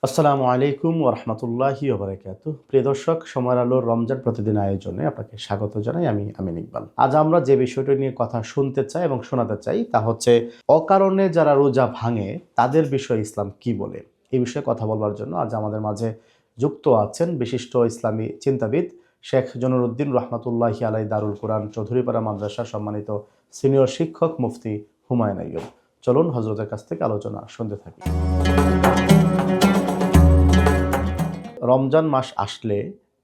আসসালামু আলাইকুম ওরহমতুল্লাহি ওবরাকাতুহ। প্রিয় দর্শক, সময়ের আলোর রমজান প্রতিদিন আয়োজনে আপনাকে স্বাগত জানাই। আমি আমিন ইকবাল। আজ আমরা যে বিষয়টি নিয়ে কথা শুনতে চাই এবং শোনাতে চাই তা হচ্ছে অকারণে যারা রোজা ভাঙে তাদের বিষয়ে ইসলাম কি বলে। এই বিষয়ে কথা বলবার জন্য আজ আমাদের মাঝে যুক্ত আছেন বিশিষ্ট ইসলামী চিন্তাবিদ শেখ জনুরুদ্দিন রহমতুল্লাহি আলাই দারুল কোরআন চৌধুরীপাড়া মাদ্রাসার সম্মানিত সিনিয়র শিক্ষক মুফতি হুমায়ুন আইয়ুব। চলুন হজরতের কাছ থেকে আলোচনা শুনতে থাকি। রমজান মাস আসলে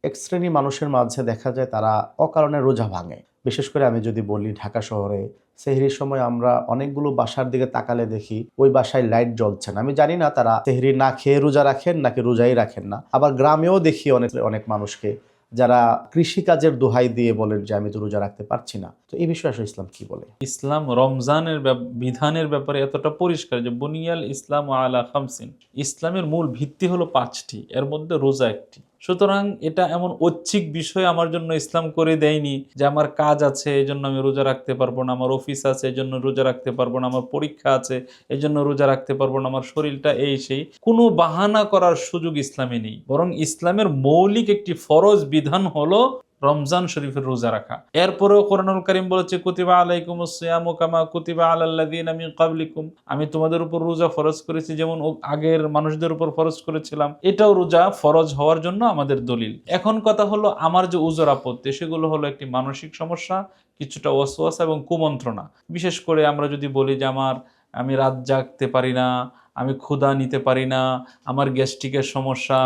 এক শ্রেণী মানুষের মাঝে দেখা যায় তারা অকারণে রোজা ভাঙে। বিশেষ করে আমি যদি বলি, ঢাকা শহরে সেহরির সময় আমরা অনেকগুলো বাসার দিকে তাকালে দেখি ওই বাসায় লাইট জ্বলছে না। আমি জানি না তারা সেহরি না খেয়ে রোজা রাখেন নাকি রোজাই রাখেন না। আবার গ্রামেও দেখি অনেক অনেক মানুষকে যারা কৃষিকাজের দোহাই দিয়ে বলেন যে আমি তো রোজা রাখতে পারছি না। তো এই বিষয়ে আসলে ইসলাম কি বলে? ইসলাম রমজানের বিধানের ব্যাপারে এতটা পরিষ্কার যে বুনিয়াল ইসলাম আলা খামসিন, ইসলামের মূল ভিত্তি হলো 5টি, এর মধ্যে রোজা একটি। সুতরাং এটা এমন ঐচ্ছিক বিষয় আমার জন্য ইসলাম করে দেয়নি যে আমার কাজ আছে এই জন্য আমি রোজা রাখতে পারবো না, আমার অফিস আছে এই জন্য রোজা রাখতে পারবো না, আমার পরীক্ষা আছে এই জন্য রোজা রাখতে পারবো না, আমার শরীরটা এই সেই কোনো বাহানা করার সুযোগ ইসলামে নেই। বরং ইসলামের মৌলিক একটি ফরজ বিধান হলো রমজান শরীফের রোজা রাখা। এরপরেও কোরআনুল কারীম বলেছে কুতিবা আলাইকুমুস সিয়ামু কামা কুতিবা আলাল্লাযিনা মিন ক্বাবলিকুম, আমি তোমাদের উপর রোজা ফরজ করেছি যেমন আগের মানুষদের উপর ফরজ করেছিলাম। এটাও রোজা ফরজ হওয়ার জন্য আমাদের দলিল। এখন কথা হলো আমার যে উযর আপত্তি সেগুলো হলো একটি মানসিক সমস্যা, কিছুটা ওয়াসওয়াসা এবং কুমন্ত্রণা। বিশেষ করে আমরা যদি বলি যে আমি রাত জাগতে পারি না, আমি ক্ষুধা নিতে পারি না, আমার গ্যাস্ট্রিকের সমস্যা,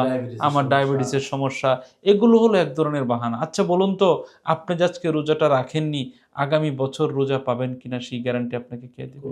আমার ডায়াবেটিসের সমস্যা, এগুলো হলো এক ধরনের বাহানা। আচ্ছা বলুন তো, আপনি যে আজকে রোজাটা রাখেননি, আগামী বছর রোজা পাবেন কিনা সেই গ্যারান্টি আপনাকে কে দেবে?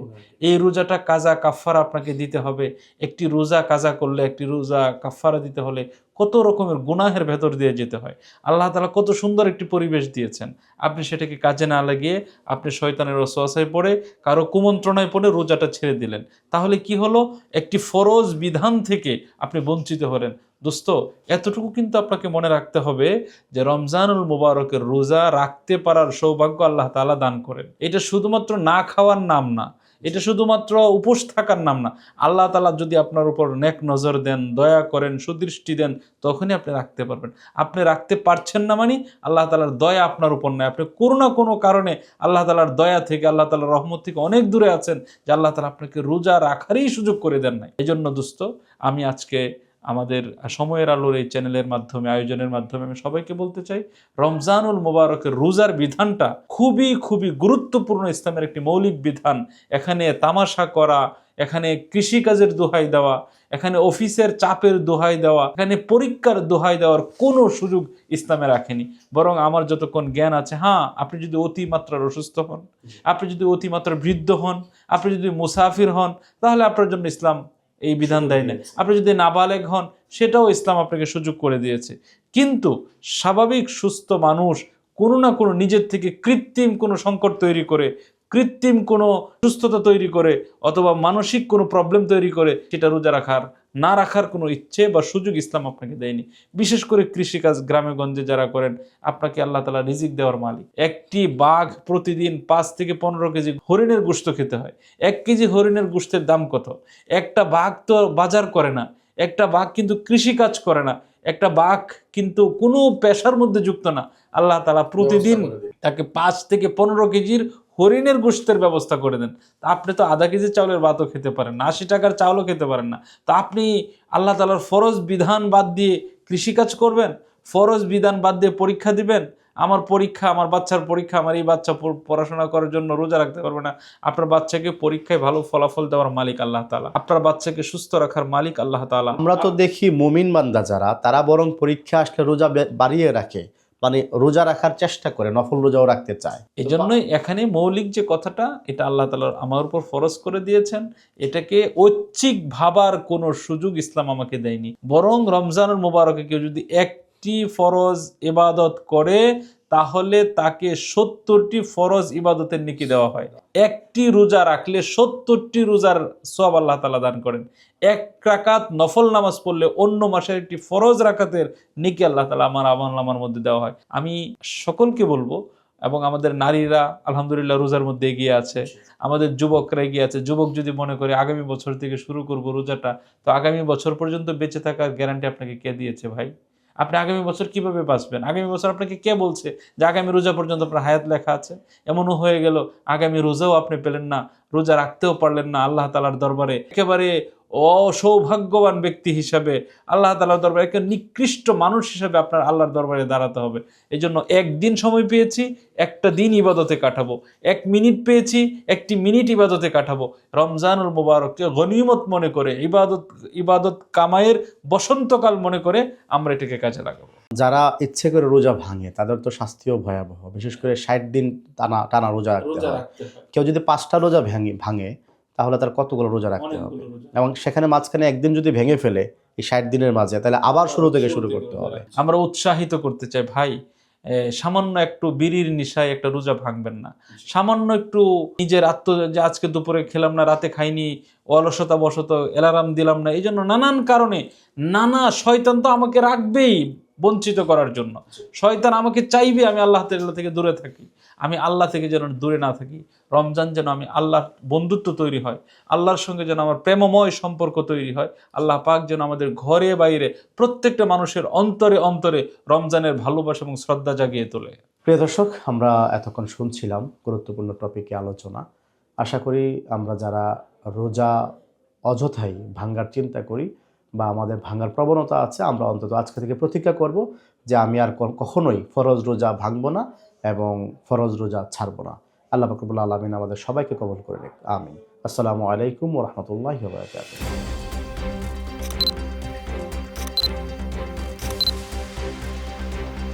এই রোজাটা কাজা কাফারা আপনাকে দিতে হবে। একটি রোজা কাজা করলে, একটি রোজা কাফারা দিতে হলে কত রকমের গুনাহের ভেতর দিয়ে যেতে হয়। আল্লাহ তাআলা কত সুন্দর একটি পরিবেশ দিয়েছেন, আপনি সেটাকে কাজে না লাগিয়ে আপনি শয়তানের ওয়াসওয়াসায় পড়ে, কারো কুমন্ত্রণায় পড়ে রোজাটা ছেড়ে দিলেন। তাহলে কি হলো? একটি ফরজ বিধান থেকে আপনি বঞ্চিত হলেন। দোস্ত, এতটুকু কিন্তু আপনাকে মনে রাখতে হবে যে রমজানুল মুবারকের রোজা রাখতে পারার সৌভাগ্য আল্লাহ তাআলা দান করেন। এটা শুধুমাত্র না খাওয়ার নাম না, এটা শুধুমাত্র উপোস থাকার নাম না। আল্লাহ তাআলা যদি আপনার উপর নেক নজর দেন, দয়া করেন, সুদৃষ্টি দেন, তখনই আপনি রাখতে পারবেন। আপনি রাখতে পারছেন না মানে আল্লাহ তাআলার দয়া আপনার উপর নেই। আপনি কোনো না কোনো কারণে আল্লাহ তাআলার দয়া থেকে, আল্লাহ তাআলার রহমত থেকে অনেক দূরে আছেন, যে আল্লাহ তাআলা আপনাকে রোজা রাখারই সুযোগ করে দেন নাই। এই জন্য দোস্ত, আমি আজকে আমাদের সময়ের আলোর এই চ্যানেলের মাধ্যমে, আয়োজনের মাধ্যমে আমি সবাইকে বলতে চাই, রমজানুল মুবারকের রোজার বিধানটা খুবই খুবই গুরুত্বপূর্ণ, ইসলামের একটি মৌলিক বিধান। এখানে তামাশা করা, এখানে কৃষিকাজের দোহাই দেওয়া, এখানে অফিসের চাপের দোহাই দেওয়া, এখানে পরীক্ষার দোহাই দেওয়ার কোনো সুযোগ ইসলামে রাখেনি। বরং আমার যতক্ষণ জ্ঞান আছে, হ্যাঁ, আপনি যদি অতিমাত্রার অসুস্থ হন, আপনি যদি অতিমাত্রা বৃদ্ধ হন, আপনি যদি মুসাফির হন, তাহলে আপনার জন্য ইসলাম এই বিধান দেয় না। আপনি যদি নাবালেগ হন, সেটাও ইসলাম আপনাকে সুযোগ করে দিয়েছে। কিন্তু স্বাভাবিক সুস্থ মানুষ কোনো না কোনো নিজের থেকে কৃত্রিম কোনো সংকট তৈরি করে, কৃত্রিম কোনো সুস্থতা তৈরি করে, অথবা মানসিক কোনো প্রবলেম তৈরি করে সেটা রোজা রাখার না রাখার কোনো ইচ্ছে বা সুযোগ ইসলাম আপনাকে দেয়নি। বিশেষ করে কৃষিকাজ গ্রামে গঞ্জে যারা করেন, আপনাকে আল্লাহ তাআলা রিজিক দেওয়ার মালিক। একটি বাঘ প্রতিদিন 5 থেকে 15 কেজি হরিণের গোশত খেতে হয়। 1 কেজি হরিণের গোশতের দাম কত? একটা বাঘ তো বাজার করে না, একটা বাঘ কিন্তু কৃষিকাজ করে না, একটা বাঘ কিন্তু কোনো পেশার মধ্যে যুক্ত না। আল্লাহ তাআলা প্রতিদিন তাকে 5 থেকে 15 কেজির হরিণের গোশতের ব্যবস্থা করে দেন। তা আপনি তো আধা কেজি চাউলের ভাতও খেতে পারেন না, 80 টাকার চাউলও খেতে পারেন না। তা আপনি আল্লাহ তাআলার ফরজ বিধান বাদ দিয়ে কৃষিকাজ করবেন? ফরজ বিধান বাদ দিয়ে পরীক্ষা দিবেন? আমার পরীক্ষা, আমার বাচ্চার পরীক্ষা, আমার এই বাচ্চা পড়াশোনা করার জন্য রোজা রাখতে পারবে না। আপনার বাচ্চাকে পরীক্ষায় ভালো ফলাফল দেওয়ার মালিক আল্লাহ তাআলা, আপনার বাচ্চাকে সুস্থ রাখার মালিক আল্লাহ তাআলা। আমরা তো দেখি মুমিন বান্দা যারা, তারা বরং পরীক্ষা আসলে রোজা বাড়িয়ে রাখে, মানে রোজা রাখার চেষ্টা করে, নফল রোজাও রাখতে চায়। এই জন্যই এখানে মৌলিক যে কথাটা, এটা আল্লাহ তাআলা আমার উপর ফরজ করে দিয়েছেন, এটাকে ঐচ্ছিক ভাবার কোনো সুযোগ ইসলাম আমাকে দেয়নি। বরং রমজানুল মুবারকে কেউ যদি একটি ফরজ ইবাদত করে, তাহলে তাকে 70টি ফরজ ইবাদতের নেকি দেওয়া হয়। একটি রোজা রাখলে 70টি রোজার সওয়াব আল্লাহ তাআলা দান করেন। 1 রাকাত নফল নামাজ পড়লে অন্য মাসের একটি ফরজ রাকাতের নেকি আল্লাহ তাআলা আমার আমলনামার মধ্যে দেওয়া হয়। আমি সকলকে বলবো, এবং আমাদের নারীরা আলহামদুলিল্লাহ রোজার মধ্যে এগিয়ে আছে, আমাদের যুবকরা এগিয়ে আছে। যুবক যদি মনে করে আগামী বছর থেকে শুরু করব রোজাটা, তো আগামী বছর পর্যন্ত বেঁচে থাকার গ্যারান্টি আপনাকে কে দিয়েছে ভাই? আপনি আগামী বছর কিভাবে বাঁচবেন? আগামী বছর আপনাকে কে বলছে যে আগামী রোজা পর্যন্ত আপনার হায়াত লেখা আছে? এমনও হয়ে গেল আগামী রোজাও আপনি পেলেন না, রোজা রাখতেও পারলেন না আল্লাহ তাআলার দরবারে। একেবারে অসৌভাগ্যবান ব্যক্তি হিসাবে আল্লাহ তাআলার দরবারে একটা নিকৃষ্ট মানুষ হিসাবে আপনার আল্লাহর দরবারে দাঁড়াতে হবে। এই জন্য একদিন সময় পেয়েছি, একটা দিন ইবাদতে কাটাবো। 1 মিনিট পেয়েছি, 1টি মিনিট ইবাদতে কাটাবো। রমজানুল মুবারককে গনিমত মনে করে, ইবাদত কামায়ের বসন্তকাল মনে করে আমরা এটাকে কাজে লাগাবো। যারা ইচ্ছে করে রোজা ভাঙে তাদের তো শাস্তিও ভয়াবহ, বিশেষ করে 60 দিন টানা টানা রোজা রাখতে হয়। কেউ যদি 5টা রোজা ভাঙে তাহলে তার কতগুলো রোজা রাখতে হবে, এবং সেখানে মাঝখানে একদিন যদি ভেঙে ফেলে এই 60 দিনের মাঝে, তাহলে আবার শুরু থেকে শুরু করতে হবে। আমরা উৎসাহিত করতে চাই ভাই, সামান্য একটু বিড়ির নিশায় একটা রোজা ভাঙবেন না। সামান্য একটু নিজের যে আজকে দুপুরে খেলাম না, রাতে খাইনি, অলসতা বশত অ্যালার্ম দিলাম না, এই জন্য নানান কারণে শয়তান তো আমাকে রাখবেই বঞ্চিত করার জন্য। শয়তান আমাকে চাইবে আমি আল্লাহ তাআলা থেকে দূরে থাকি, আমি আল্লাহ থেকে যেন দূরে না থাকি। রমজান যেন আমি আল্লাহর বন্ধুত্ব তৈরি হয়, আল্লাহর সঙ্গে যেন আমার প্রেমময় সম্পর্ক তৈরি হয়। আল্লাহ পাক যেন আমাদের ঘরে বাইরে প্রত্যেকটা মানুষের অন্তরে অন্তরে রমজানের ভালোবাসা এবং শ্রদ্ধা জাগিয়ে তোলে। প্রিয় দর্শক, আমরা এতক্ষণ শুনছিলাম গুরুত্বপূর্ণ টপিকে আলোচনা। আশা করি আমরা যারা রোজা অযথাই ভাঙ্গার চিন্তা করি বা আমাদের ভাঙ্গার প্রবণতা আছে, আমরা অন্তত আজকে থেকে প্রতিজ্ঞা করব যে আমি আর কখনোই ফরজ রোজা ভাঙবো না এবং ফরজ রোজা ছাড়বো না। আল্লাহ পাক রব্বুল আলামিন আমাদের সবাইকে কবুল করে নিক, আমিন। আসসালামু আলাইকুম ওয়া রাহমাতুল্লাহি ওয়া বারাকাতুহু।